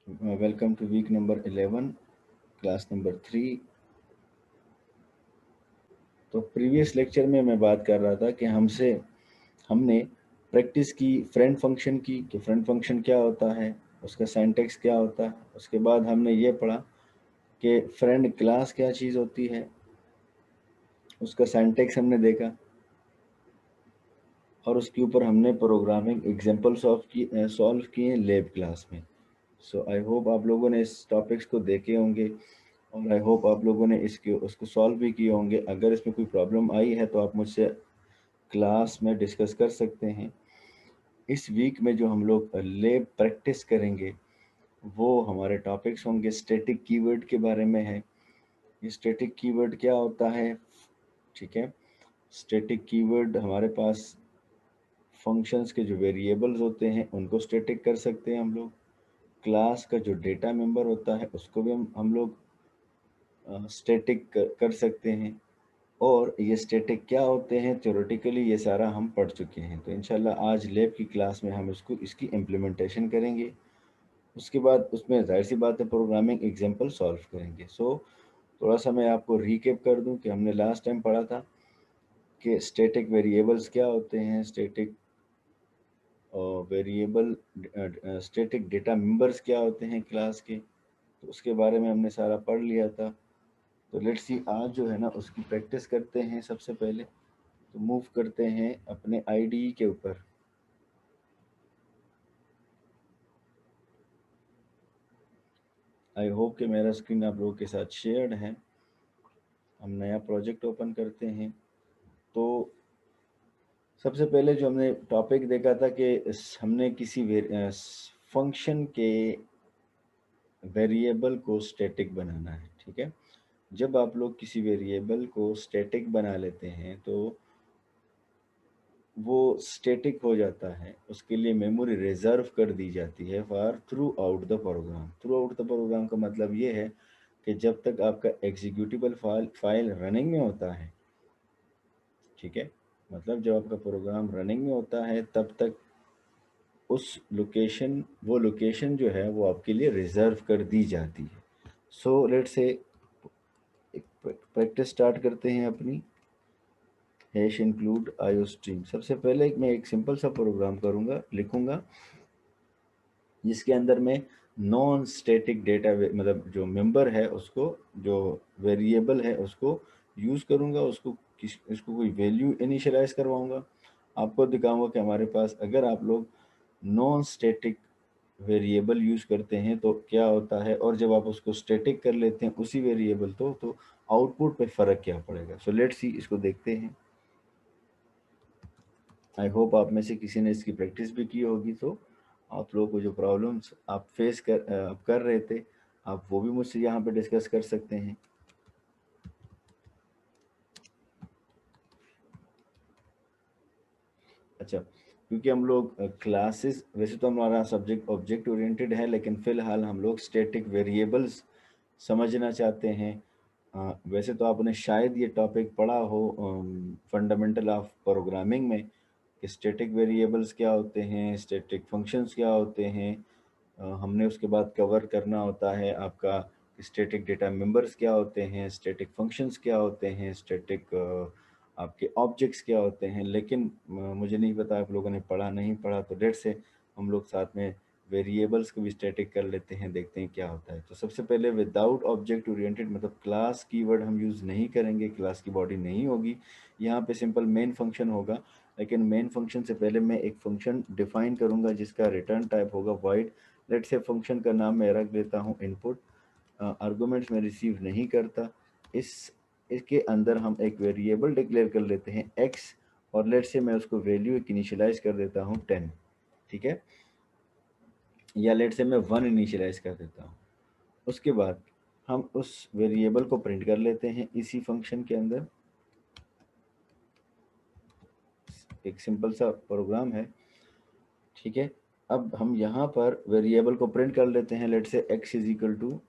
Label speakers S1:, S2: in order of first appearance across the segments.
S1: Welcome to week number 11, class number 3। तो previous lecture में मैं बात कर रहा था कि हमने प्रैक्टिस की फ्रेंड फंक्शन की कि फ्रेंड फंक्शन क्या होता है, उसका सिंटैक्स क्या होता है। उसके बाद हमने ये पढ़ा कि फ्रेंड क्लास क्या चीज़ होती है, उसका सिंटैक्स हमने देखा और उसके ऊपर हमने प्रोग्रामिंग एग्जांपल सॉल्व किए लैब क्लास में। सो आई होप आप लोगों ने इस टॉपिक्स को देखे होंगे और आई होप आप लोगों ने उसको सॉल्व भी किए होंगे। अगर इसमें कोई प्रॉब्लम आई है तो आप मुझसे क्लास में डिस्कस कर सकते हैं। इस वीक में जो हम लोग लैब प्रैक्टिस करेंगे वो हमारे टॉपिक्स होंगे स्टैटिक कीवर्ड के बारे में है। ये स्टैटिक कीवर्ड क्या होता है, ठीक है। स्टैटिक कीवर्ड हमारे पास फंक्शंस के जो वेरिएबल्स होते हैं उनको स्टैटिक कर सकते हैं हम लोग। क्लास का जो डेटा मेंबर होता है उसको भी हम लोग स्टैटिक कर सकते हैं। और ये स्टैटिक क्या होते हैं थ्योरेटिकली ये सारा हम पढ़ चुके हैं। तो इंशाल्लाह आज लैब की क्लास में हम इसकी इम्प्लीमेंटेशन करेंगे। उसके बाद उसमें जाहिर सी बात है प्रोग्रामिंग एग्जांपल सॉल्व करेंगे। सो थोड़ा सा मैं आपको रीकैप कर दूं कि हमने लास्ट टाइम पढ़ा था कि स्टैटिक वेरिएबल्स क्या होते हैं, वेरिएबल स्टैटिक डेटा मेंबर्स क्या होते हैं क्लास के। तो उसके बारे में हमने सारा पढ़ लिया था। तो लेट्स सी आज जो है ना उसकी प्रैक्टिस करते हैं। सबसे पहले तो मूव करते हैं अपने आईडी के ऊपर। आई होप कि मेरा स्क्रीन आप लोगों के साथ शेयर्ड है। हम नया प्रोजेक्ट ओपन करते हैं। तो सबसे पहले जो हमने टॉपिक देखा था कि हमने किसी फंक्शन के वेरिएबल को स्टैटिक बनाना है, ठीक है। जब आप लोग किसी वेरिएबल को स्टैटिक बना लेते हैं तो वो स्टैटिक हो जाता है, उसके लिए मेमोरी रिजर्व कर दी जाती है for throughout the program. Throughout the program का मतलब ये है कि जब तक आपका एग्जीक्यूटिबल फाइल रनिंग में होता है, ठीक है। मतलब जब आपका प्रोग्राम रनिंग में होता है तब तक वो लोकेशन जो है वो आपके लिए रिजर्व कर दी जाती है। सो लेट्स से एक प्रैक्टिस स्टार्ट करते हैं अपनी। Hash include IO stream. सबसे पहले मैं एक सिंपल सा प्रोग्राम लिखूंगा जिसके अंदर मैं नॉन स्टैटिक डेटा मतलब जो मेंबर है उसको, जो वेरिएबल है उसको यूज़ करूंगा। इसको कोई वैल्यू इनिशियलाइज करवाऊंगा। आपको दिखाऊंगा कि हमारे पास अगर आप लोग नॉन स्टैटिक वेरिएबल यूज़ करते हैं तो क्या होता है, और जब आप उसको स्टैटिक कर लेते हैं उसी वेरिएबल तो आउटपुट पे फ़र्क क्या पड़ेगा। सो लेट्स सी, इसको देखते हैं। आई होप आप में से किसी ने इसकी प्रैक्टिस भी की होगी। तो आप लोगों को जो प्रॉब्लम्स आप आप कर रहे थे आप वो भी मुझसे यहाँ पे डिस्कस कर सकते हैं। अच्छा, क्योंकि हम लोग क्लासेस, वैसे तो हमारा सब्जेक्ट ऑब्जेक्ट ओरिएंटेड है लेकिन फ़िलहाल हम लोग स्टैटिक वेरिएबल्स समझना चाहते हैं। वैसे तो आपने शायद ये टॉपिक पढ़ा हो फंडामेंटल ऑफ प्रोग्रामिंग में कि स्टैटिक वेरिएबल्स क्या होते हैं, स्टैटिक फंक्शंस क्या होते हैं। हमने उसके बाद कवर करना होता है आपका स्टैटिक डेटा मेंबर्स क्या होते हैं, स्टैटिक फंक्शंस क्या होते हैं, स्टैटिक आपके ऑब्जेक्ट्स क्या होते हैं। लेकिन मुझे नहीं पता आप लोगों ने पढ़ा नहीं पढ़ा, तो डेट से हम लोग साथ में वेरिएबल्स को भी स्टैटिक कर लेते हैं, देखते हैं क्या होता है। तो सबसे पहले विदाउट ऑब्जेक्ट ओरिएंटेड मतलब क्लास कीवर्ड हम यूज़ नहीं करेंगे, क्लास की बॉडी नहीं होगी। यहाँ पे सिंपल मेन फंक्शन होगा। लेकिन मेन फंक्शन से पहले मैं एक फंक्शन डिफाइन करूँगा जिसका रिटर्न टाइप होगा वॉइड। लेट से फंक्शन का नाम मैं रख देता हूँ इनपुट। आर्गुमेंट्स में रिसीव नहीं करता। इस इसके अंदर हम एक वेरिएबल डिक्लेयर कर लेते हैं x, और लेट से मैं उसको वैल्यू एक इनिशियलाइज कर देता हूँ 10, ठीक है। या लेट से मैं 1 इनिशियलाइज कर देता हूँ। उसके बाद हम उस वेरिएबल को प्रिंट कर लेते हैं इसी फंक्शन के अंदर। एक सिंपल सा प्रोग्राम है, ठीक है। अब हम यहाँ पर वेरिएबल को प्रिंट कर लेते हैं, लेट से x इज इक्वल टू,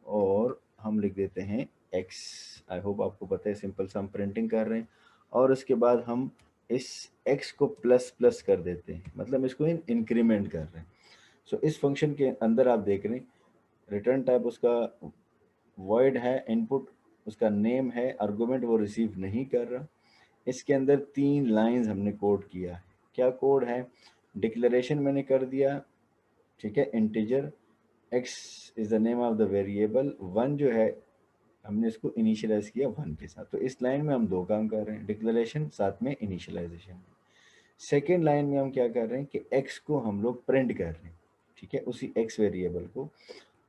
S1: और हम लिख देते हैं x। आई होप आपको पता है सिंपल सा हम प्रिंटिंग कर रहे हैं। और उसके बाद हम इस x को प्लस प्लस कर देते हैं, मतलब इसको इंक्रीमेंट कर रहे हैं। सो इस फंक्शन के अंदर आप देख रहे हैं रिटर्न टाइप उसका वॉइड है, इनपुट उसका नेम है, आर्गुमेंट वो रिसीव नहीं कर रहा। इसके अंदर 3 लाइंस हमने कोड किया है। क्या कोड है? डिक्लेरेशन मैंने कर दिया, ठीक है, integer x is the name of the variable, 1 जो है हमने इसको इनिशियलाइज किया 1 के साथ। तो इस लाइन में हम दो काम कर रहे हैं, डिक्लेरेशन साथ में इनिशियलाइजेशन। सेकेंड लाइन में हम क्या कर रहे हैं कि x को हम लोग प्रिंट कर रहे हैं, ठीक है, उसी x वेरिएबल को,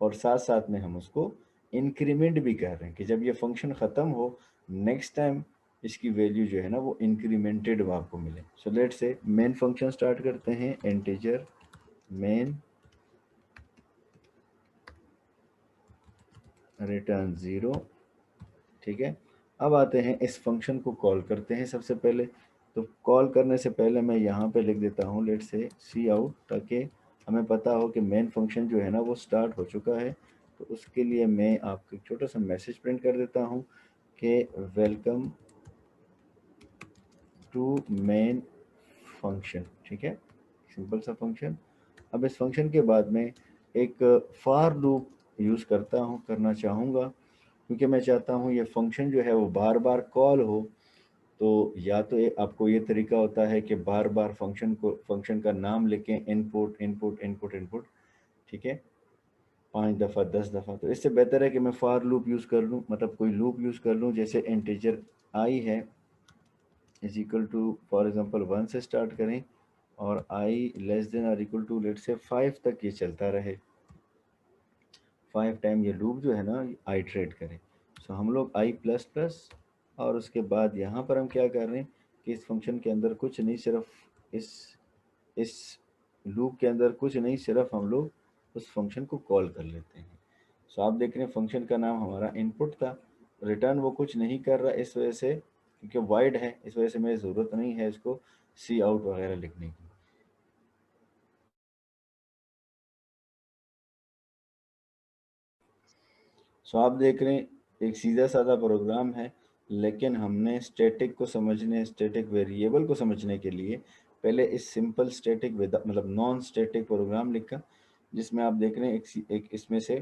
S1: और साथ साथ में हम उसको इंक्रीमेंट भी कर रहे हैं कि जब ये फंक्शन ख़त्म हो नेक्स्ट टाइम इसकी वैल्यू जो है ना वो इंक्रीमेंटेड आपको मिले। सो लेट से मेन फंक्शन स्टार्ट करते हैं, इंटीजर मेन रिटर्न 0, ठीक है। अब आते हैं इस फंक्शन को कॉल करते हैं सबसे पहले। तो कॉल करने से पहले मैं यहाँ पे लिख देता हूँ लेट से सी आउट, ताकि हमें पता हो कि मेन फंक्शन जो है ना वो स्टार्ट हो चुका है। तो उसके लिए मैं आपको एक छोटा सा मैसेज प्रिंट कर देता हूँ कि वेलकम टू मेन फंक्शन, ठीक है, सिंपल सा फंक्शन। अब इस फंक्शन के बाद में एक फार लूप यूज़ करना चाहूँगा, क्योंकि मैं चाहता हूँ ये फंक्शन जो है वो बार बार कॉल हो। तो या तो आपको ये तरीका होता है कि बार बार फंक्शन का नाम लिखें, इनपुट इनपुट इनपुट इनपुट, ठीक है, 5 दफ़ा 10 दफ़ा। तो इससे बेहतर है कि मैं फार लूप यूज़ कर लूँ, मतलब कोई लूप यूज़ कर लूँ, जैसे इंटीजर आई है is equal to for example 1 से स्टार्ट करें और आई लेस देन और इक्वल टू लेट से 5 तक ये चलता रहे, 5 टाइम ये लूप जो है ना आइट्रेट करें। सो हम लोग आई प्लस प्लस, और उसके बाद यहाँ पर हम क्या कर रहे हैं कि इस फंक्शन के अंदर कुछ नहीं, सिर्फ इस लूप के अंदर कुछ नहीं, सिर्फ हम लोग उस फंक्शन को कॉल कर लेते हैं। सो आप देख रहे हैं फंक्शन का नाम हमारा इनपुट था, रिटर्न वो कुछ नहीं कर रहा इस वजह से, क्योंकि वाइड है, इस वजह से मेरी ज़रूरत नहीं है इसको सी आउट वगैरह लिखने की। सो आप देख रहे हैं एक सीधा साधा प्रोग्राम है, लेकिन हमने स्टैटिक वेरिएबल को समझने के लिए पहले इस सिंपल स्टैटिक मतलब नॉन स्टैटिक प्रोग्राम लिखा, जिसमें आप देख रहे हैं एक इसमें से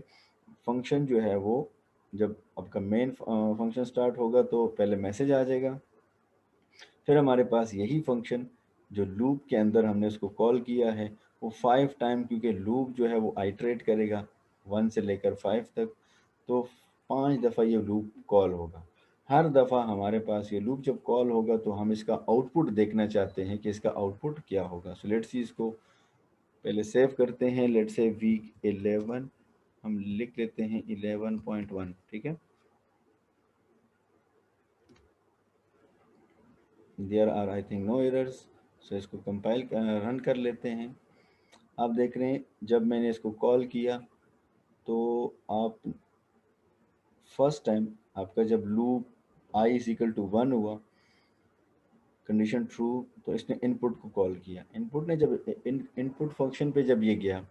S1: फंक्शन जो है वो जब आपका मेन फंक्शन स्टार्ट होगा तो पहले मैसेज आ जाएगा, फिर हमारे पास यही फंक्शन जो लूप के अंदर हमने उसको कॉल किया है वो 5 टाइम, क्योंकि लूप जो है वो आइट्रेट करेगा 1 से लेकर 5 तक, तो 5 दफ़ा ये लूप कॉल होगा। हर दफ़ा हमारे पास ये लूप जब कॉल होगा तो हम इसका आउटपुट देखना चाहते हैं कि इसका आउटपुट क्या होगा। सो लेट्स सी इसको पहले सेव करते हैं, लेट्स से वीक 11 हम लिख लेते हैं 11.1, ठीक है। There are I think no errors. So इसको कंपाइल रन कर लेते हैं। आप देख रहे हैं जब मैंने इसको कॉल किया तो आप फर्स्ट टाइम आपका जब loop I is equal to 1 हुआ, कंडीशन ट्रू, तो इसने इनपुट को कॉल किया। इनपुट ने जब इनपुट फंक्शन पे जब ये गया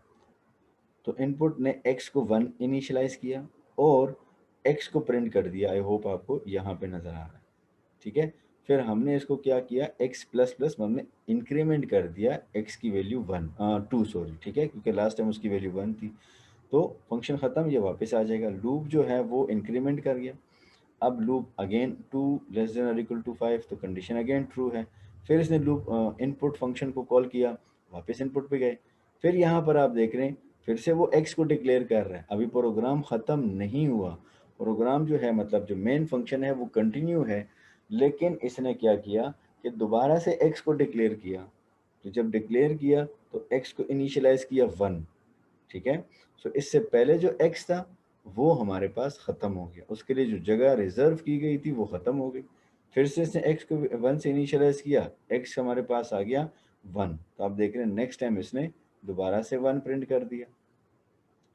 S1: तो इनपुट ने x को 1 इनिशियलाइज किया और x को प्रिंट कर दिया। आई होप आपको यहाँ पे नज़र आ रहा है, ठीक है। फिर हमने इसको क्या किया, x प्लस प्लस हमने इंक्रीमेंट कर दिया x की वैल्यू 2 सॉरी, ठीक है, क्योंकि लास्ट टाइम उसकी वैल्यू 1 थी। तो फंक्शन ख़त्म, ये वापस आ जाएगा। लूप जो है वो इंक्रीमेंट कर गया। अब लूप अगेन 2 लेस देन और इक्वल टू 5, तो कंडीशन अगेन ट्रू है। फिर इसने लूप इनपुट फंक्शन को कॉल किया, वापस इनपुट पे गए। फिर यहाँ पर आप देख रहे हैं फिर से वो x को डिक्लेयर कर रहा है। अभी प्रोग्राम ख़त्म नहीं हुआ, प्रोग्राम जो है मतलब जो मेन फंक्शन है वो कंटिन्यू है, लेकिन इसने क्या किया कि दोबारा से x को डिक्लेयर किया। तो जब डिक्लेयर किया तो x को इनिशियलाइज किया 1, ठीक है। सो इससे पहले जो x था वो हमारे पास ख़त्म हो गया, उसके लिए जो जगह रिजर्व की गई थी वो ख़त्म हो गई। फिर से इसने x को 1 से इनिशियलाइज किया, x हमारे पास आ गया 1। तो आप देख रहे हैं नेक्स्ट टाइम इसने दोबारा से 1 प्रिंट कर दिया।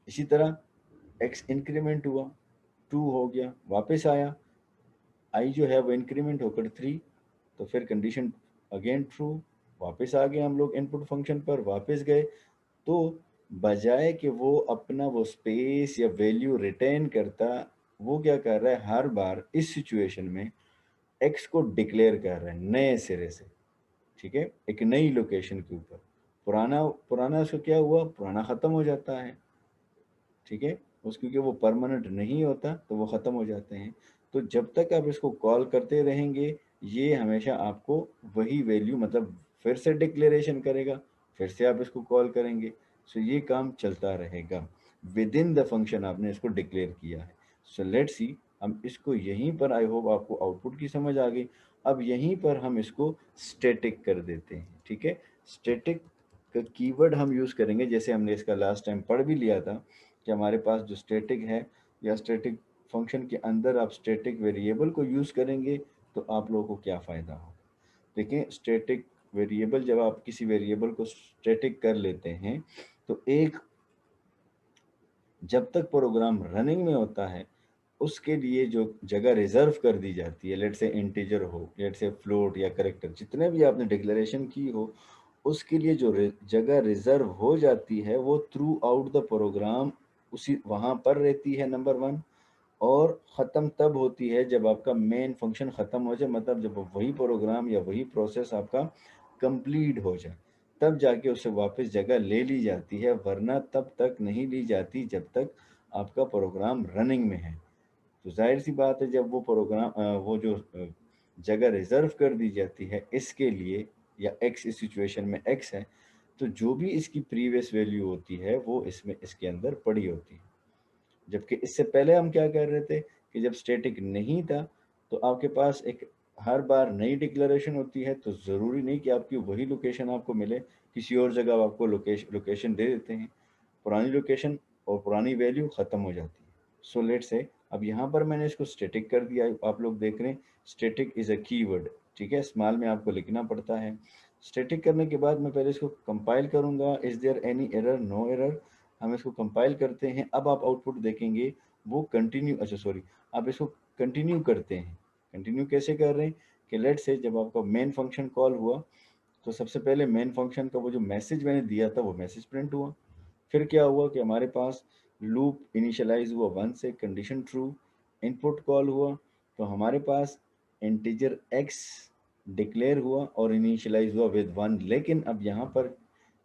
S1: इसी तरह x इंक्रीमेंट हुआ, 2 हो गया, वापस आया, i जो है वो इंक्रीमेंट होकर 3, तो फिर कंडीशन अगेन ट्रू, वापस आ गए हम लोग इनपुट फंक्शन पर, वापस गए। तो बजाय कि वो अपना वो स्पेस या वैल्यू रिटेन करता, वो क्या कर रहा है हर बार इस सिचुएशन में x को डिक्लेयर कर रहा है नए सिरे से, ठीक है, एक नई लोकेशन के ऊपर। पुराना पुराना उसका क्या हुआ, पुराना ख़त्म हो जाता है, ठीक है। उस क्योंकि वो परमानेंट नहीं होता तो वो ख़त्म हो जाते हैं। तो जब तक आप इसको कॉल करते रहेंगे, ये हमेशा आपको वही वैल्यू मतलब फिर से डिक्लेरेशन करेगा, फिर से आप इसको कॉल करेंगे। सो ये काम चलता रहेगा। विदिन द फंक्शन आपने इसको डिक्लेयर किया है। सो लेट्स सी, हम इसको यहीं पर, आई होप आपको आउटपुट की समझ आ गई। अब यहीं पर हम इसको स्टैटिक कर देते हैं, ठीक है। स्टैटिक का कीवर्ड हम यूज़ करेंगे, जैसे हमने इसका लास्ट टाइम पढ़ भी लिया था कि हमारे पास जो स्टैटिक है या स्टैटिक फंक्शन के अंदर आप स्टैटिक वेरिएबल को यूज़ करेंगे तो आप लोगों को क्या फ़ायदा होगा। देखें, स्टैटिक वेरिएबल, जब आप किसी वेरिएबल को स्टैटिक कर लेते हैं तो एक, जब तक प्रोग्राम रनिंग में होता है उसके लिए जो जगह रिजर्व कर दी जाती है, लेट से इंटीजर हो, लेट से फ्लोट या करेक्टर, जितने भी आपने डिक्लेरेशन की हो, उसके लिए जो जगह रिजर्व हो जाती है वो थ्रू आउट द प्रोग्राम उसी वहाँ पर रहती है, नंबर वन। और ख़त्म तब होती है जब आपका मेन फंक्शन ख़त्म हो जाए, मतलब जब वही प्रोग्राम या वही प्रोसेस आपका कंप्लीट हो जाए, तब जाके उससे वापस जगह ले ली जाती है, वरना तब तक नहीं ली जाती जब तक आपका प्रोग्राम रनिंग में है। तो जाहिर सी बात है, जब वो प्रोग्राम वो जो जगह रिजर्व कर दी जाती है इसके लिए, या एक्स इस सिचुएशन में एक्स है, तो जो भी इसकी प्रीवियस वैल्यू होती है वो इसमें इसके अंदर पड़ी होती है। जबकि इससे पहले हम क्या कर रहे थे कि जब स्टैटिक नहीं था तो आपके पास एक हर बार नई डिक्लेरेशन होती है, तो ज़रूरी नहीं कि आपकी वही लोकेशन आपको मिले, किसी और जगह आपको लोकेशन दे देते हैं, पुरानी लोकेशन और पुरानी वैल्यू ख़त्म हो जाती है। सो लेट्स से अब यहाँ पर मैंने इसको स्टैटिक कर दिया, आप लोग देख रहे हैं स्टैटिक इज़ अ कीवर्ड, ठीक है, स्मॉल में आपको लिखना पड़ता है। स्टैटिक करने के बाद मैं पहले इसको कंपाइल करूँगा, is there any error, no error. हम इसको कंपाइल करते हैं, अब आप आउटपुट देखेंगे वो कंटिन्यू, अच्छा सॉरी, आप इसको कंटिन्यू करते हैं। कंटिन्यू कैसे कर रहे हैं कि लेट से जब आपका मेन फंक्शन कॉल हुआ तो सबसे पहले मेन फंक्शन का वो जो मैसेज मैंने दिया था वो मैसेज प्रिंट हुआ। फिर क्या हुआ कि हमारे पास लूप इनिशियलाइज हुआ 1 से, कंडीशन ट्रू, इनपुट कॉल हुआ, तो हमारे पास इंटीजर x डिक्लेयर हुआ और इनिशियलाइज हुआ विद 1। लेकिन अब यहाँ पर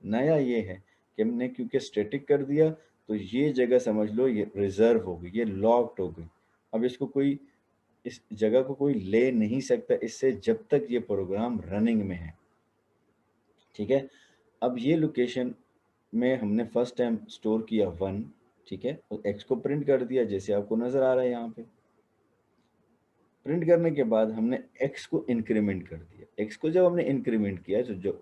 S1: नया ये है कि हमने क्योंकि स्टैटिक कर दिया तो ये जगह समझ लो ये रिजर्व हो गई, ये लॉक्ड हो गई। अब इसको कोई, इस जगह को कोई ले नहीं सकता इससे जब तक ये प्रोग्राम रनिंग में है, ठीक है। अब ये लोकेशन में हमने फर्स्ट टाइम स्टोर किया 1, ठीक है, और x को प्रिंट कर दिया जैसे आपको नजर आ रहा है यहाँ पे। प्रिंट करने के बाद हमने x को इंक्रीमेंट कर दिया। x को जब हमने इंक्रीमेंट किया तो जो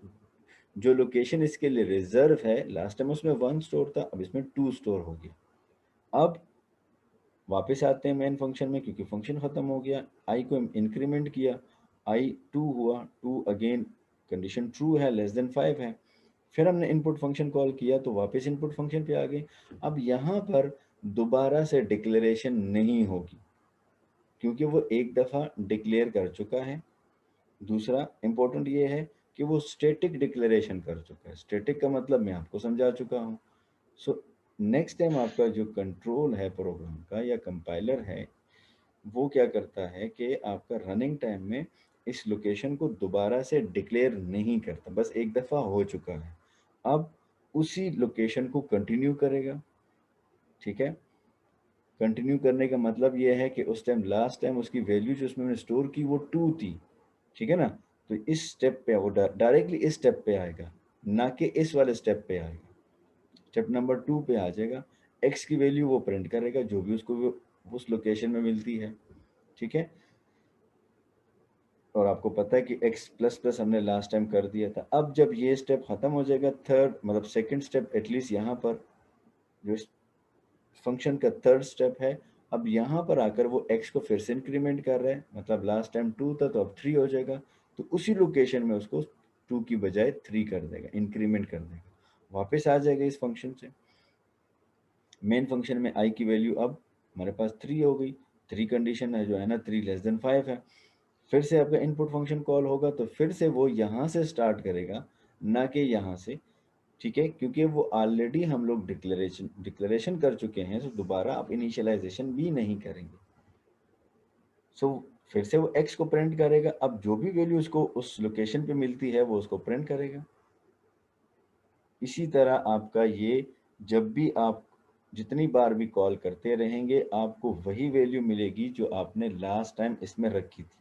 S1: जो लोकेशन इसके लिए रिजर्व है, लास्ट टाइम उसमें 1 स्टोर था, अब इसमें 2 स्टोर हो गया। अब वापस आते हैं मेन फंक्शन में, क्योंकि फंक्शन खत्म हो गया, i को इंक्रीमेंट किया, i 2 हुआ, 2 अगेन कंडीशन ट्रू है, लेस देन 5 है। फिर हमने इनपुट फंक्शन कॉल किया तो वापस इनपुट फंक्शन पे आ गए। अब यहाँ पर दोबारा से डिक्लेरेशन नहीं होगी क्योंकि वो एक दफ़ा डिक्लेयर कर चुका है। दूसरा इम्पोर्टेंट ये है कि वो स्टैटिक डिक्लेरेशन कर चुका है। स्टैटिक का मतलब मैं आपको समझा चुका हूँ। सो नेक्स्ट टाइम आपका जो कंट्रोल है प्रोग्राम का या कंपाइलर है, वो क्या करता है कि आपका रनिंग टाइम में इस लोकेशन को दोबारा से डिक्लेयर नहीं करता, बस एक दफ़ा हो चुका है। अब उसी लोकेशन को कंटिन्यू करेगा, ठीक है। कंटिन्यू करने का मतलब ये है कि उस टाइम लास्ट टाइम उसकी वैल्यू जो उसमें मैंने स्टोर की वो 2 थी, ठीक है ना। तो इस स्टेप पे वो डायरेक्टली इस स्टेप पे आएगा, ना कि इस वाले स्टेप पे आएगा। स्टेप नंबर 2 पे आ जाएगा, एक्स की वैल्यू वो प्रिंट करेगा जो भी उसको उस लोकेशन में मिलती है, ठीक है। और आपको पता है कि x प्लस प्लस हमने लास्ट टाइम कर दिया था। अब जब ये स्टेप खत्म हो जाएगा, थर्ड मतलब सेकंड स्टेप एटलीस्ट यहाँ पर जो इस फंक्शन का थर्ड स्टेप है, अब यहाँ पर आकर वो x को फिर से इंक्रीमेंट कर रहा है, मतलब लास्ट टाइम 2 था तो अब 3 हो जाएगा, तो उसी लोकेशन में उसको 2 की बजाय 3 कर देगा, इंक्रीमेंट कर देगा, वापस आ जाएगा इस फंक्शन से। मेन फंक्शन में i की वैल्यू अब हमारे पास 3 हो गई, 3 कंडीशन है जो है ना, 3 लेस देन 5 है। फिर से आपका इनपुट फंक्शन कॉल होगा तो फिर से वो यहाँ से स्टार्ट करेगा, ना कि यहाँ से, ठीक है, क्योंकि वो ऑलरेडी हम लोग डिक्लेरेशन कर चुके हैं, तो दोबारा आप इनिशियलाइजेशन भी नहीं करेंगे। सो फिर से वो x को प्रिंट करेगा, अब जो भी वैल्यू उसको उस लोकेशन पे मिलती है वो उसको प्रिंट करेगा। इसी तरह आपका ये जब भी आप जितनी बार भी कॉल करते रहेंगे, आपको वही वैल्यू मिलेगी जो आपने लास्ट टाइम इसमें रखी थी,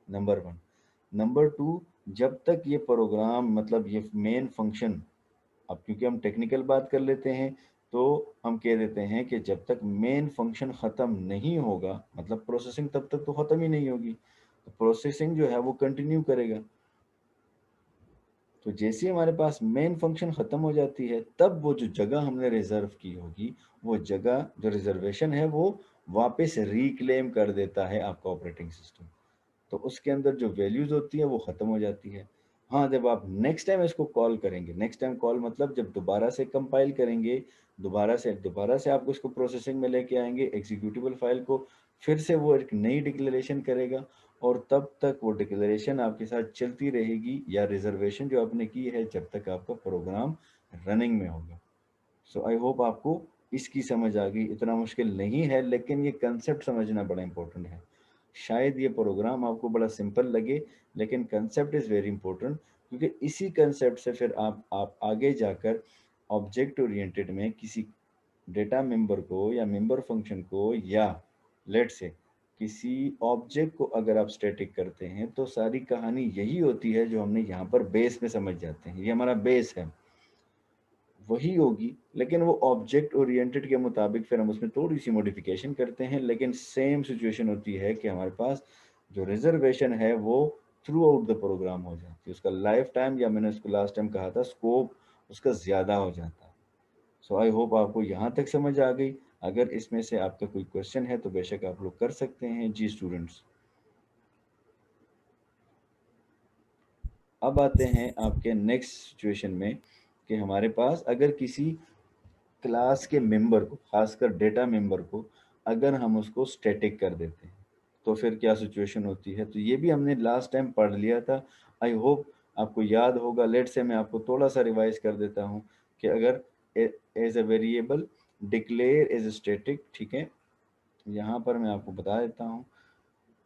S1: नंबर 1। नंबर 2, जब तक ये प्रोग्राम मतलब ये मेन फंक्शन, अब क्योंकि हम टेक्निकल बात कर लेते हैं, तो हम कह देते हैं कि जब तक मेन फंक्शन ख़त्म नहीं होगा, मतलब प्रोसेसिंग तब तक तो ख़त्म ही नहीं होगी। तो प्रोसेसिंग जो है वो कंटिन्यू करेगा। तो जैसे ही हमारे पास मेन फंक्शन ख़त्म हो जाती है, तब वो जो जगह हमने रिज़र्व की होगी, वो जगह जो रिज़र्वेशन है वो वापस रिक्लेम कर देता है आपका ऑपरेटिंग सिस्टम। तो उसके अंदर जो वैल्यूज़ होती हैं वो ख़त्म हो जाती है। हाँ, जब आप नेक्स्ट टाइम इसको कॉल करेंगे, नेक्स्ट टाइम कॉल मतलब जब दोबारा से कंपाइल करेंगे, दोबारा से आप उसको प्रोसेसिंग में लेके आएँगे, एग्ज़ीक्यूटेबल फ़ाइल को, फिर से वो एक नई डिक्लेरेशन करेगा और तब तक वो डिक्लेरेशन आपके साथ चलती रहेगी या रिज़र्वेशन जो आपने की है जब तक आपका प्रोग्राम रनिंग में होगा। सो आई होप आपको इसकी समझ आ गई। इतना मुश्किल नहीं है, लेकिन ये कंसेप्ट समझना बड़ा इम्पोर्टेंट है। शायद ये प्रोग्राम आपको बड़ा सिंपल लगे, लेकिन कंसेप्ट इज़ वेरी इंपॉर्टेंट, क्योंकि इसी कंसेप्ट से फिर आप आगे जाकर ऑब्जेक्ट ओरिएंटेड में किसी डेटा मेंबर को या मेंबर फंक्शन को या लेट से किसी ऑब्जेक्ट को अगर आप स्टैटिक करते हैं, तो सारी कहानी यही होती है जो हमने यहाँ पर बेस में समझ जाते हैं। ये हमारा बेस है, वही होगी, लेकिन वो ऑब्जेक्ट ओरिएंटेड के मुताबिक फिर हम उसमें थोड़ी-सी मॉडिफ़िकेशन करते हैं, लेकिन सेम सिचुएशन होती है कि हमारे पास जो रिज़र्वेशन है वो थ्रू आउट द प्रोग्राम हो जाती है। उसका लाइफ़ टाइम, या मैंने उसको लास्ट टाइम कहा था, स्कोप उसका ज़्यादा हो जाता है। सो आई होप आपको यहाँ तक समझ आ गई। अगर इसमें से आपका कोई क्वेश्चन है तो बेशक आप लोग कर सकते हैं। जी स्टूडेंट्स। अब आते हैं आपके नेक्स्ट सिचुएशन में कि हमारे पास अगर किसी क्लास के मेंबर को, खासकर डेटा मेंबर को, अगर हम उसको स्टैटिक कर देते हैं, तो फिर क्या सिचुएशन होती है। तो ये भी हमने लास्ट टाइम पढ़ लिया था। आई होप आपको याद होगा। लेट से मैं आपको थोड़ा सा रिवाइज कर देता हूँ कि अगर as a variable declare as static, ठीक है, यहाँ पर मैं आपको बता देता हूँ।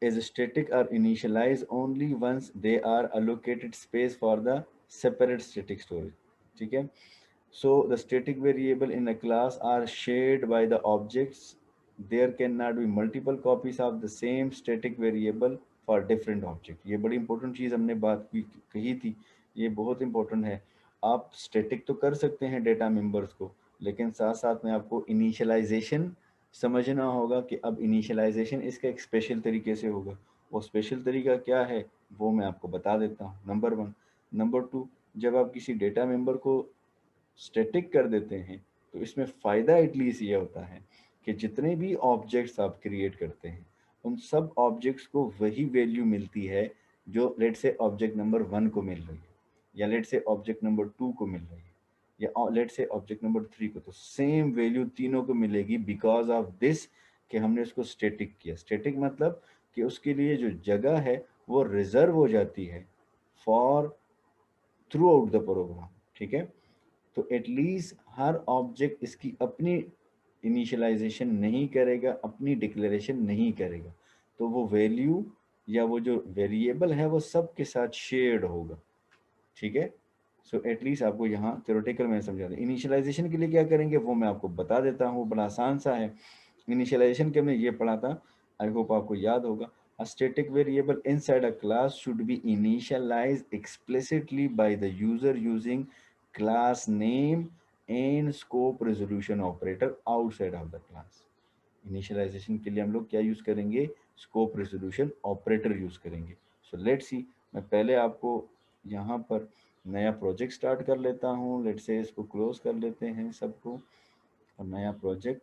S1: As static are initialise only once they are allocated space for the separate static storage, ठीक है। So the static variable in a class are shared by the objects. There cannot be multiple copies of the same static variable for different object. ये बड़ी important चीज़ हमने बात की कही थी, ये बहुत इंपॉर्टेंट है। आप स्टैटिक तो कर सकते हैं डेटा मेंबर्स को, लेकिन साथ साथ में आपको इनिशियलाइजेशन समझना होगा कि अब इनिशियलाइजेशन इसका एक स्पेशल तरीके से होगा। वो स्पेशल तरीका क्या है वो मैं आपको बता देता हूँ, नंबर 1। नंबर 2, जब आप किसी डेटा मेंबर को स्टैटिक कर देते हैं, तो इसमें फ़ायदा एटलीस्ट ये होता है कि जितने भी ऑब्जेक्ट्स आप क्रिएट करते हैं, उन सब ऑब्जेक्ट्स को वही वैल्यू मिलती है जो लेट से ऑब्जेक्ट नंबर 1 को मिल रही है, या लेट से ऑब्जेक्ट नंबर 2 को मिल रही है, या लेट से ऑब्जेक्ट नंबर 3 को। तो सेम वैल्यू तीनों को मिलेगी बिकॉज ऑफ दिस कि हमने उसको स्टैटिक किया। स्टैटिक मतलब कि उसके लिए जो जगह है वो रिजर्व हो जाती है for throughout the program, ठीक है। तो एटलीस्ट हर ऑब्जेक्ट इसकी अपनी इनिशियलाइजेशन नहीं करेगा, अपनी डिक्लेरेशन नहीं करेगा, तो वो वैल्यू या वो जो वेरिएबल है वो सबके साथ शेयर्ड होगा, ठीक है। सो एटलीस्ट आपको यहाँ थ्योरेटिकल में समझा दें। इनिशियलाइजेशन के लिए क्या करेंगे वो मैं आपको बता देता हूँ, बड़ा आसान सा है। इनिशियलाइजेशन के हमने ये पढ़ा था, आई होप आपको याद होगा। A static variable inside a class should be initialized explicitly by the user using class name and scope resolution operator outside of the class. Initialisation के लिए हम लोग क्या यूज़ करेंगे, स्कोप रेजोल्यूशन ऑपरेटर यूज़ करेंगे। सो लेट्स सी, मैं पहले आपको यहाँ पर नया प्रोजेक्ट स्टार्ट कर लेता हूँ। लेट्स से इसको क्लोज कर लेते हैं सबको, और नया प्रोजेक्ट।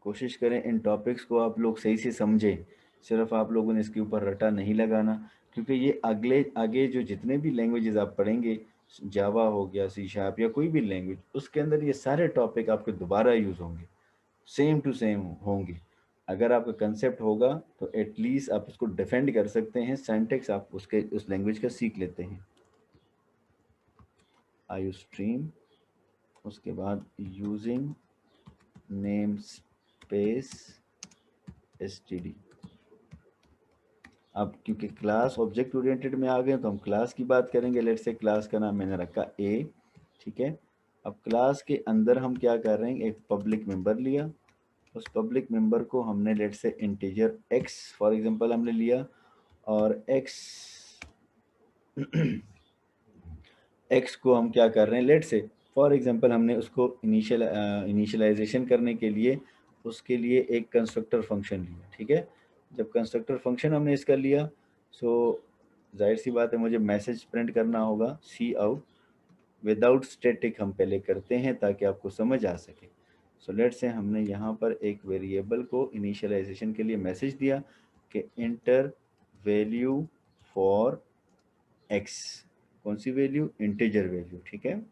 S1: कोशिश करें इन टॉपिक्स को आप लोग सही से समझें। सिर्फ आप लोगों ने इसके ऊपर रटा नहीं लगाना, क्योंकि ये अगले आगे जो जितने भी लैंग्वेजेस आप पढ़ेंगे, जावा हो गया, सी शार्प या कोई भी लैंग्वेज, उसके अंदर ये सारे टॉपिक आपके दोबारा यूज़ होंगे, सेम टू सेम होंगे। अगर आपका कंसेप्ट होगा तो एटलीस्ट आप उसको डिफेंड कर सकते हैं, सिंटैक्स आप उसके उस लैंग्वेज का सीख लेते हैं। आयु स्ट्रीम, उसके बाद यूजिंग नेम स्पेस std, अब क्योंकि क्लास ऑब्जेक्ट ओरिएंटेड में आ गए तो हम क्लास की बात करेंगे। लेट्स से क्लास का नाम मैंने रखा ए, ठीक है। अब क्लास के अंदर हम क्या कर रहे हैं, एक पब्लिक मेंबर लिया, उस पब्लिक मेंबर को हमने let's say integer x for example हमने लिया, और एक्स एक्स को हम क्या कर रहे हैं, लेट से फॉर एग्जांपल हमने उसको इनिशियलाइजेशन करने के लिए उसके लिए एक कंस्ट्रक्टर फंक्शन लिया, ठीक है। जब कंस्ट्रक्टर फंक्शन हमने इसका लिया, सो जाहिर सी बात है मुझे मैसेज प्रिंट करना होगा सी आउट विदाउट स्टैटिक हम पहले करते हैं ताकि आपको समझ आ सके। सो लेट से हमने यहाँ पर एक वेरिएबल को इनिशियलाइजेशन के लिए मैसेज दिया कि इंटर वैल्यू फॉर एक्स, कौन सी वैल्यू, इंटीजर वैल्यू, ठीक है।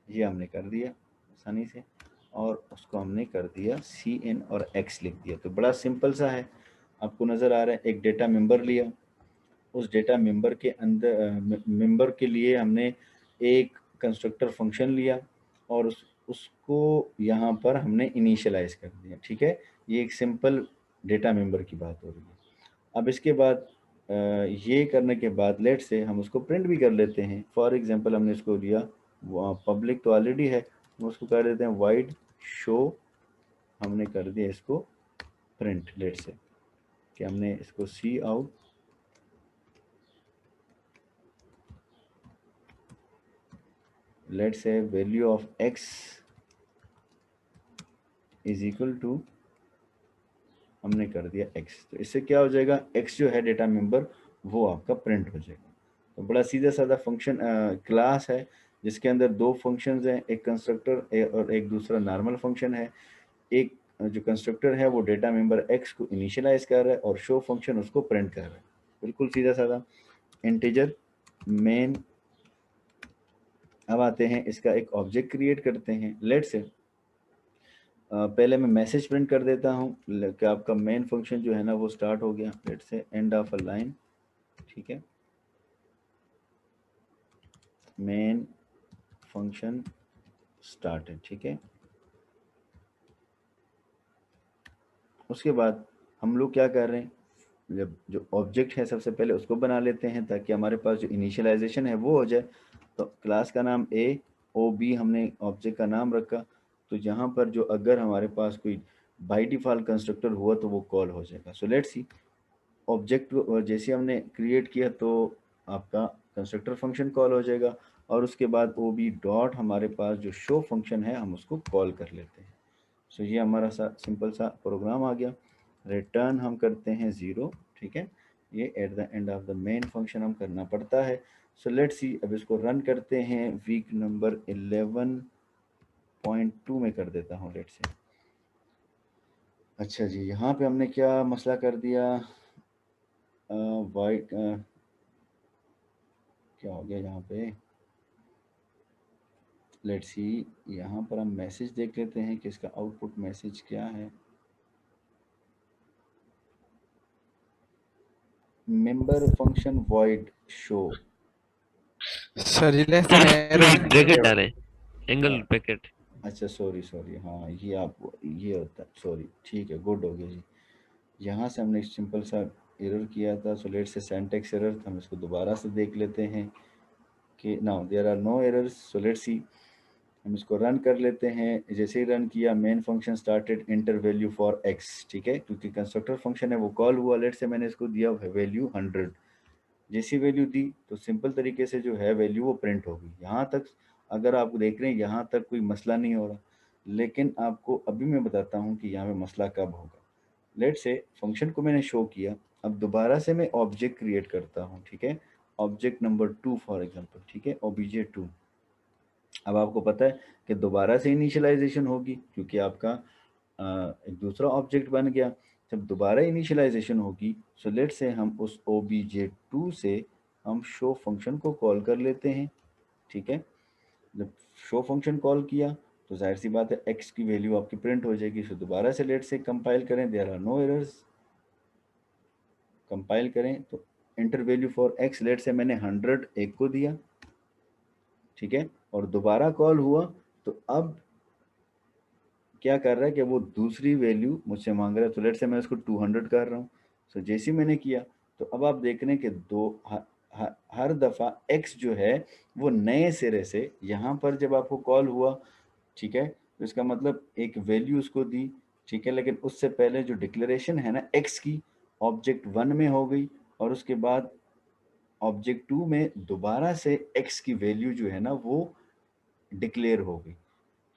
S1: ये हमने कर दिया आसानी से, और उसको हमने कर दिया सी एन और एक्स लिख दिया। तो बड़ा सिंपल सा है, आपको नज़र आ रहा है। एक डेटा मेंबर लिया, उस डेटा मेंबर के अंदर मेंबर के लिए हमने एक कंस्ट्रक्टर फंक्शन लिया और उसको यहाँ पर हमने इनिशियलाइज कर दिया, ठीक है। ये एक सिंपल डेटा मेंबर की बात हो रही है। अब इसके बाद ये करने के बाद लेट से हम उसको प्रिंट भी कर लेते हैं। फॉर एग्जांपल हमने इसको लिया, पब्लिक तो ऑलरेडी है, हम उसको कर देते हैं वाइड शो, हमने कर दिया इसको प्रिंट। लेट से कि हमने इसको cout let's say value of x is equal to, हमने कर दिया एक्स। तो इससे क्या हो जाएगा, एक्स जो है डेटा मेंबर वो आपका प्रिंट हो जाएगा। तो बड़ा सीधा साधा फंक्शन क्लास है जिसके अंदर दो फंक्शंस हैं, एक कंस्ट्रक्टर और एक दूसरा नॉर्मल फंक्शन है। एक जो कंस्ट्रक्टर है वो डेटा मेंबर एक्स को इनिशियलाइज कर रहा है और शो फंक्शन उसको प्रिंट कर रहा है, बिल्कुल सीधा साधा इंटीजर मेन। अब आते हैं इसका एक ऑब्जेक्ट क्रिएट करते हैं। लेट से पहले मैं मैसेज प्रिंट कर देता हूँ कि आपका मेन फंक्शन जो है ना वो स्टार्ट हो गया। लेट से एंड ऑफ अ लाइन, ठीक है, मेन फंक्शन स्टार्टेड, ठीक है। उसके बाद हम लोग क्या कर रहे हैं, जब जो ऑब्जेक्ट है सबसे पहले उसको बना लेते हैं ताकि हमारे पास जो इनिशियलाइजेशन है वो हो जाए। तो क्लास का नाम ए ओ बी हमने ऑब्जेक्ट का नाम रखा। तो यहाँ पर जो अगर हमारे पास कोई बाई डिफ़ॉल्ट कंस्ट्रक्टर हुआ तो वो कॉल हो जाएगा। सो लेट्स सी, ऑब्जेक्ट जैसे हमने क्रिएट किया तो आपका कंस्ट्रक्टर फंक्शन कॉल हो जाएगा, और उसके बाद ओ बी डॉट हमारे पास जो शो फंक्शन है हम उसको कॉल कर लेते हैं। सो ये हमारा सा सिंपल सा प्रोग्राम आ गया। रिटर्न हम करते हैं 0, ठीक है। ये at the end of the main function हम करना पड़ता है। सो लेट्स सी, अब इसको रन करते हैं। वीक नंबर 11.2 में कर देता हूँ लेट्स से। अच्छा जी, यहाँ पे हमने क्या मसला कर दिया, वाइट क्या हो गया यहाँ पे, लेट्स सी, यहाँ पर हम मैसेज देख लेते हैं कि इसका आउटपुट मैसेज क्या है। Member function void show,
S2: sir ये लेसन एरर
S3: ब्रैकेट डालें, एंगल
S1: हाँ
S3: ब्रैकेट।
S1: अच्छा सॉरी सॉरी, हाँ ये आप ये होता है, सॉरी, ठीक है, गुड हो गया जी। यहाँ से हमने सिंपल सा एरर किया था। So let's say syntax error, हम इसको दोबारा से देख लेते हैं कि now there are no errors. So let's see, हम इसको रन कर लेते हैं। जैसे ही रन किया, main function started enter value for x, ठीक है, क्योंकि कंस्ट्रक्टर फंक्शन है वो कॉल हुआ। लेट से मैंने इसको दिया वैल्यू 100, जैसी वैल्यू दी तो सिंपल तरीके से जो है वैल्यू वो प्रिंट होगी। यहाँ तक अगर आप देख रहे हैं यहाँ तक कोई मसला नहीं हो रहा, लेकिन आपको अभी मैं बताता हूँ कि यहाँ पे मसला कब होगा। लेट से फंक्शन को मैंने शो किया, अब दोबारा से मैं ऑब्जेक्ट क्रिएट करता हूँ, ठीक है, ऑब्जेक्ट नंबर 2 फॉर एग्जांपल, ठीक है, obj2। अब आपको पता है कि दोबारा से इनिशियलाइजेशन होगी क्योंकि आपका एक दूसरा ऑब्जेक्ट बन गया। जब दोबारा इनिशियलाइजेशन होगी, सो लेट से हम उस obj2 से हम शो फंक्शन को कॉल कर लेते हैं, ठीक है। जब शो फंक्शन कॉल किया तो जाहिर सी बात है एक्स की वैल्यू आपकी प्रिंट हो जाएगी। सो दोबारा से लेट से कंपाइल करें, there are no errors, compile करें तो enter value for x, let's say मैंने 100 एक को दिया, ठीक है, और दोबारा कॉल हुआ तो अब क्या कर रहा है कि वो दूसरी वैल्यू मुझसे मांग रहा है। तो लेट से मैं उसको 200 कर रहा हूँ। सो जैसे ही मैंने किया तो अब आप देख रहे हैं कि हर दफ़ा x जो है वो नए सिरे से यहाँ पर जब आपको कॉल हुआ, ठीक है, तो इसका मतलब एक वैल्यू उसको दी, ठीक है, लेकिन उससे पहले जो डिक्लेरेशन है ना x की, ऑब्जेक्ट 1 में हो गई और उसके बाद ऑब्जेक्ट 2 में दोबारा से x की वैल्यू जो है ना वो डिक्लेयर हो गई।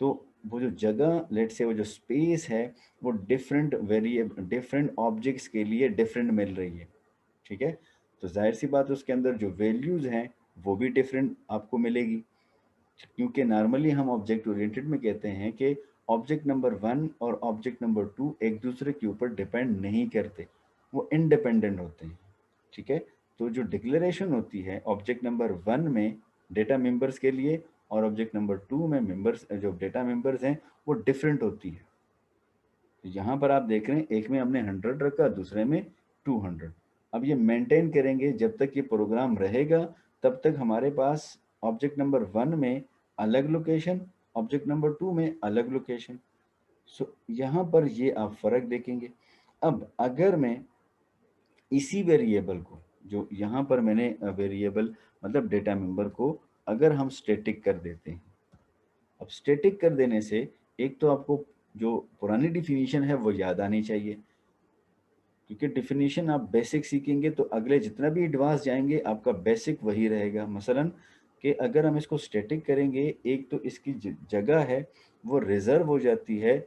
S1: तो वो जो जगह, लेट्स से वो जो स्पेस है वो डिफरेंट ऑब्जेक्ट्स के लिए डिफरेंट मिल रही है, ठीक है। तो जाहिर सी बात है उसके अंदर जो वैल्यूज हैं वो भी डिफरेंट आपको मिलेगी, क्योंकि नॉर्मली हम ऑब्जेक्ट ओरिएंटेड में कहते हैं कि ऑब्जेक्ट नंबर 1 और ऑब्जेक्ट नंबर 2 एक दूसरे के ऊपर डिपेंड नहीं करते, वो इंडिपेंडेंट होते हैं, ठीक है। तो जो डिक्लेरेशन होती है ऑब्जेक्ट नंबर 1 में डेटा मेंबर्स के लिए और ऑब्जेक्ट नंबर 2 में मेंबर्स, जो डेटा मेंबर्स हैं वो डिफरेंट होती है। तो यहाँ पर आप देख रहे हैं एक में हमने 100 रखा, दूसरे में 200। अब ये मेंटेन करेंगे जब तक ये प्रोग्राम रहेगा, तब तक हमारे पास ऑब्जेक्ट नंबर 1 में अलग लोकेशन, ऑब्जेक्ट नंबर 2 में अलग लोकेशन। सो यहाँ पर ये आप फर्क देखेंगे। अब अगर मैं इसी वेरिएबल को, जो यहाँ पर मैंने वेरिएबल मतलब डेटा मेंबर को अगर हम स्टैटिक कर देते हैं, अब स्टैटिक कर देने से एक तो आपको जो पुरानी डिफिनीशन है वो याद आनी चाहिए, क्योंकि डिफिनीशन आप बेसिक सीखेंगे तो अगले जितना भी एडवांस जाएंगे आपका बेसिक वही रहेगा। मसलन कि अगर हम इसको स्टैटिक करेंगे, एक तो इसकी जगह है वो रिजर्व हो जाती है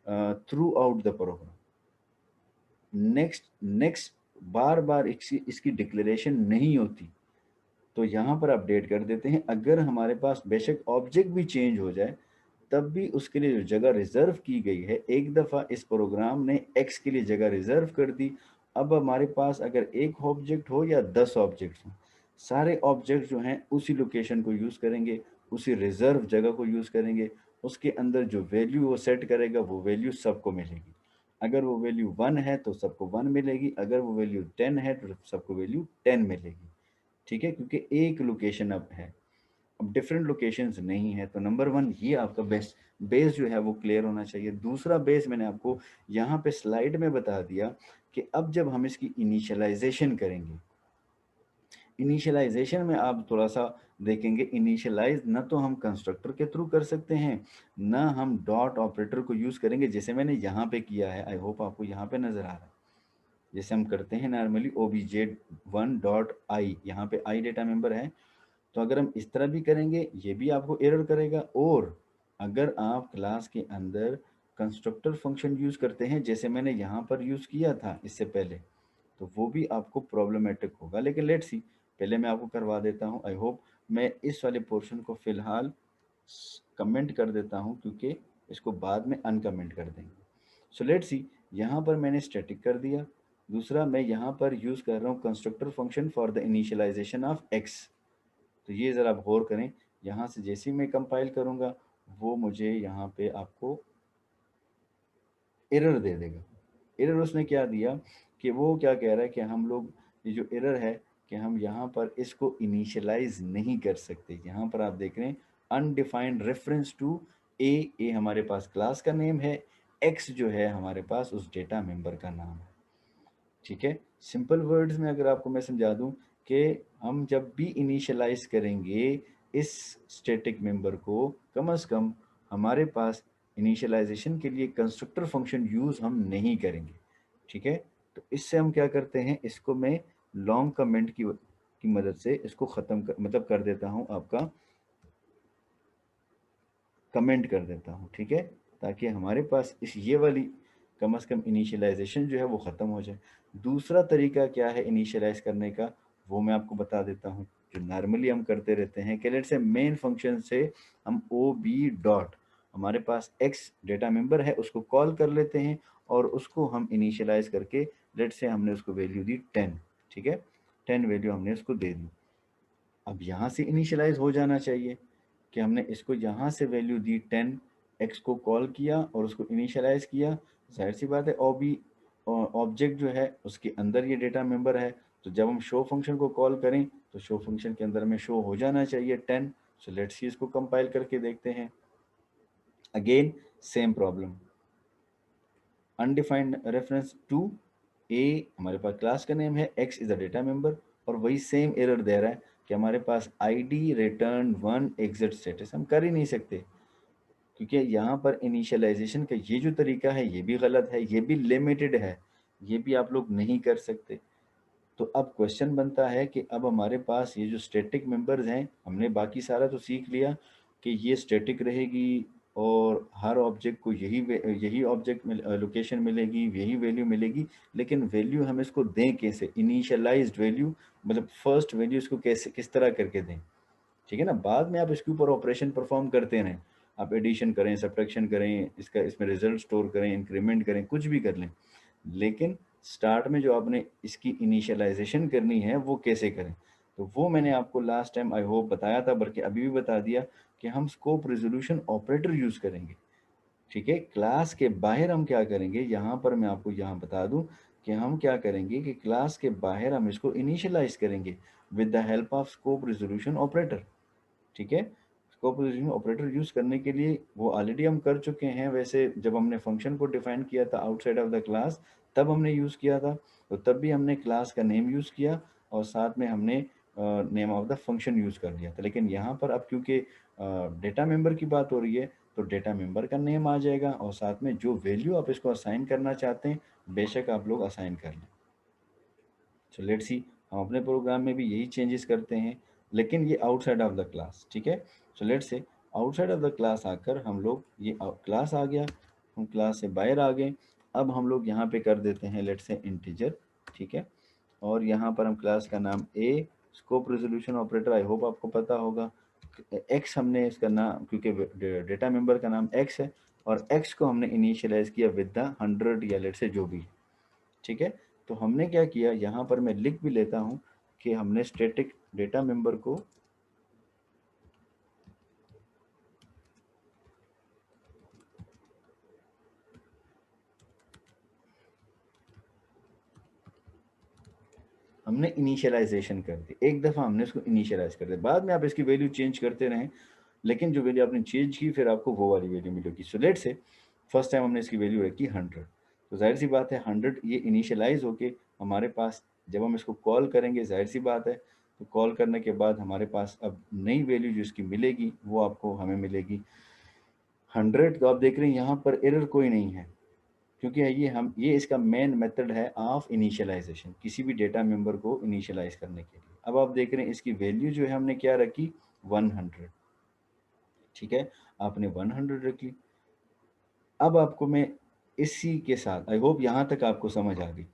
S1: throughout the program. Next next बार बार इसकी डिक्लेरेशन नहीं होती, तो यहाँ पर अपडेट कर देते हैं। अगर हमारे पास बेशक ऑब्जेक्ट भी चेंज हो जाए तब भी उसके लिए जो जगह रिजर्व की गई है, एक दफ़ा इस प्रोग्राम ने एक्स के लिए जगह रिजर्व कर दी। अब हमारे पास अगर एक ऑब्जेक्ट हो या 10 ऑब्जेक्ट्स हों, सारे ऑब्जेक्ट जो हैं उसी लोकेशन को यूज़ करेंगे, उसी रिजर्व जगह को यूज़ करेंगे। उसके अंदर जो वैल्यू वो सेट करेगा वो वैल्यू सबको मिलेगी। अगर वो वैल्यू 1 है तो सबको 1 मिलेगी, अगर वो वैल्यू 10 है तो सबको वैल्यू 10 मिलेगी, ठीक है, क्योंकि एक लोकेशन अब है, अब डिफरेंट लोकेशंस नहीं है। तो नंबर 1 ये आपका बेस जो है वो क्लियर होना चाहिए। दूसरा बेस मैंने आपको यहाँ पे स्लाइड में बता दिया कि अब जब हम इसकी इनिशियलाइजेशन करेंगे, इनिशियलाइजेशन में आप थोड़ा सा देखेंगे, इनिशियलाइज ना तो हम कंस्ट्रक्टर के थ्रू कर सकते हैं, ना हम डॉट ऑपरेटर को यूज़ करेंगे जैसे मैंने यहाँ पे किया है। आई होप आपको यहाँ पे नज़र आ रहा है, जैसे हम करते हैं नॉर्मली obj1.i, यहाँ पे आई डेटा मेंबर है। तो अगर हम इस तरह भी करेंगे ये भी आपको एरर करेगा। और अगर आप क्लास के अंदर कंस्ट्रक्टर फंक्शन यूज़ करते हैं जैसे मैंने यहाँ पर यूज़ किया था इससे पहले, तो वो भी आपको प्रॉब्लमेटिक होगा। लेकिन लेट्स सी, पहले मैं आपको करवा देता हूँ। आई होप मैं इस वाले पोर्शन को फ़िलहाल कमेंट कर देता हूँ, क्योंकि इसको बाद में अनकमेंट कर देंगे। सो लेट्स सी, यहाँ पर मैंने स्टैटिक कर दिया। दूसरा मैं यहाँ पर यूज़ कर रहा हूँ constructor function for the initialisation of x. तो ये ज़रा आप गौर करें, यहाँ से जैसे ही मैं कंपाइल करूँगा वो मुझे यहाँ पे आपको एरर दे देगा। एरर उसने क्या दिया कि वो क्या कह रहा है कि हम लोग, ये जो एरर है कि हम यहाँ पर इसको इनिशियलाइज नहीं कर सकते। यहाँ पर आप देख रहे हैं अनडिफाइंड रेफरेंस टू ए, ए हमारे पास क्लास का नेम है, एक्स जो है हमारे पास उस डेटा मेंबर का नाम है, ठीक है। सिंपल वर्ड्स में अगर आपको मैं समझा दूं कि हम जब भी इनिशियलाइज करेंगे इस स्टैटिक मेंबर को, कम से कम हमारे पास इनिशियलाइजेशन के लिए कंस्ट्रक्टर फंक्शन यूज़ हम नहीं करेंगे, ठीक है। तो इससे हम क्या करते हैं, इसको मैं लॉन्ग कमेंट की मदद से इसको ख़त्म कर मतलब कर देता हूँ, आपका कमेंट कर देता हूँ, ठीक है, ताकि हमारे पास इस ये वाली कम से कम इनिशियलाइजेशन जो है वो ख़त्म हो जाए। दूसरा तरीका क्या है इनिशियलाइज करने का, वो मैं आपको बता देता हूँ, जो नॉर्मली हम करते रहते हैं कि लेट से मेन फंक्शन से हम ओ बी डॉट, हमारे पास एक्स डेटा मेंबर है उसको कॉल कर लेते हैं और उसको हम इनिशियलाइज करके, लेट से हमने उसको वैल्यू दी 10, ठीक है, 10 वैल्यू हमने उसको दे दी। अब यहाँ से इनिशियलाइज हो जाना चाहिए कि हमने इसको यहाँ से वैल्यू दी 10, एक्स को कॉल किया और उसको इनिशियलाइज किया। जाहिर सी बात है ओबी ऑब्जेक्ट जो है उसके अंदर ये डेटा मेंबर है, तो जब हम शो फंक्शन को कॉल करें तो शो फंक्शन के अंदर में शो हो जाना चाहिए 10। सो लेट्स सी इसको कंपाइल करके देखते हैं। Again same problem, undefined reference to a हमारे पास क्लास का नेम है, x is the data member, और वही सेम एरर दे रहा है कि हमारे पास आईडी रिटर्न 1 एग्जिट स्टेटस। हम कर ही नहीं सकते क्योंकि यहाँ पर इनिशियलाइजेशन का ये जो तरीका है ये भी गलत है, ये भी लिमिटेड है, ये भी आप लोग नहीं कर सकते। तो अब क्वेश्चन बनता है कि अब हमारे पास ये जो स्टैटिक मेंबर्स हैं, हमने बाकी सारा तो सीख लिया कि ये स्टैटिक रहेगी और हर ऑब्जेक्ट को यही ऑब्जेक्ट लोकेशन मिलेगी, यही वैल्यू मिलेगी, लेकिन वैल्यू हम इसको दें कैसे? इनिशियलाइज्ड वैल्यू, मतलब फर्स्ट वैल्यू इसको कैसे किस तरह करके दें, ठीक है ना। बाद में आप इसके ऊपर ऑपरेशन परफॉर्म करते रहें, आप एडिशन करें, सब्ट्रैक्शन करें, इसमें रिजल्ट स्टोर करें, इंक्रीमेंट करें, कुछ भी कर लें, लेकिन स्टार्ट में जो आपने इसकी इनिशियलाइजेशन करनी है वो कैसे करें, तो वो मैंने आपको लास्ट टाइम आई होप बताया था, बल्कि अभी भी बता दिया कि हम स्कोप रिजोल्यूशन ऑपरेटर यूज करेंगे। ठीक है, क्लास के बाहर हम क्या करेंगे, यहाँ पर मैं आपको यहाँ बता दूं कि हम क्या करेंगे कि क्लास के बाहर हम इसको इनिशियलाइज करेंगे with the help of scope resolution operator. ठीक है, स्कोप रिजोल्यूशन ऑपरेटर यूज करने के लिए वो ऑलरेडी हम कर चुके हैं, वैसे जब हमने फंक्शन को डिफाइन किया था आउटसाइड ऑफ द क्लास तब हमने यूज किया था, तो तब भी हमने क्लास का नेम यूज किया और साथ में हमने name of the function use कर लिया था। लेकिन यहाँ पर अब क्योंकि डेटा मेंबर की बात हो रही है तो डेटा मेंबर का नेम आ जाएगा और साथ में जो वैल्यू आप इसको असाइन करना चाहते हैं बेशक आप लोग असाइन कर लें। सो लेट्स सी, हम अपने प्रोग्राम में भी यही चेंजेस करते हैं, लेकिन ये आउटसाइड ऑफ द क्लास। ठीक है, so let's say outside of the class आकर हम लोग ये क्लास आ गया, हम क्लास से बाहर आ गए। अब हम लोग यहाँ पे कर देते हैं लेट्स से इंटीजर। ठीक है, और यहाँ पर हम क्लास का नाम A, scope resolution operator I hope आपको पता होगा, एक्स हमने इसका नाम, क्योंकि डेटा मेंबर का नाम एक्स है और एक्स को हमने इनिशियलाइज किया विद द 100 या लेट से जो भी। ठीक है, तो हमने क्या किया, यहाँ पर मैं लिख भी लेता हूँ कि हमने स्टैटिक डेटा मेंबर को हमने इनिशियलाइजेशन कर दी, एक दफ़ा हमने इसको इनिशियलाइज कर दिया, बाद में आप इसकी वैल्यू चेंज करते रहें, लेकिन जो वैल्यू आपने चेंज की फिर आपको वो वाली वैल्यू मिलेगी। सो लेट से फर्स्ट टाइम हमने इसकी वैल्यू रखी 100, तो जाहिर सी बात है 100 ये इनिशियलाइज होके हमारे पास जब हम इसको कॉल करेंगे, जाहिर सी बात है, तो कॉल करने के बाद हमारे पास अब नई वैल्यू जो इसकी मिलेगी वो आपको हमें मिलेगी 100। तो आप देख रहे हैं यहाँ पर एरर कोई नहीं है, क्योंकि ये इसका मेन मेथड है ऑफ इनिशियलाइजेशन, किसी भी डेटा मेंबर को इनिशियलाइज करने के लिए। अब आप देख रहे हैं इसकी वैल्यू जो है हमने क्या रखी, 100। ठीक है, आपने 100 रखी। अब आपको मैं इसी के साथ, आई होप यहाँ तक आपको समझ आ गई,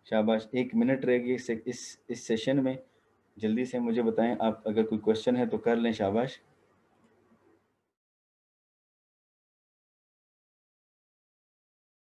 S1: शाबाश। 1 मिनट रह गई इस सेशन में, जल्दी से मुझे बताएं, आप अगर कोई क्वेश्चन है तो कर लें, शाबाश।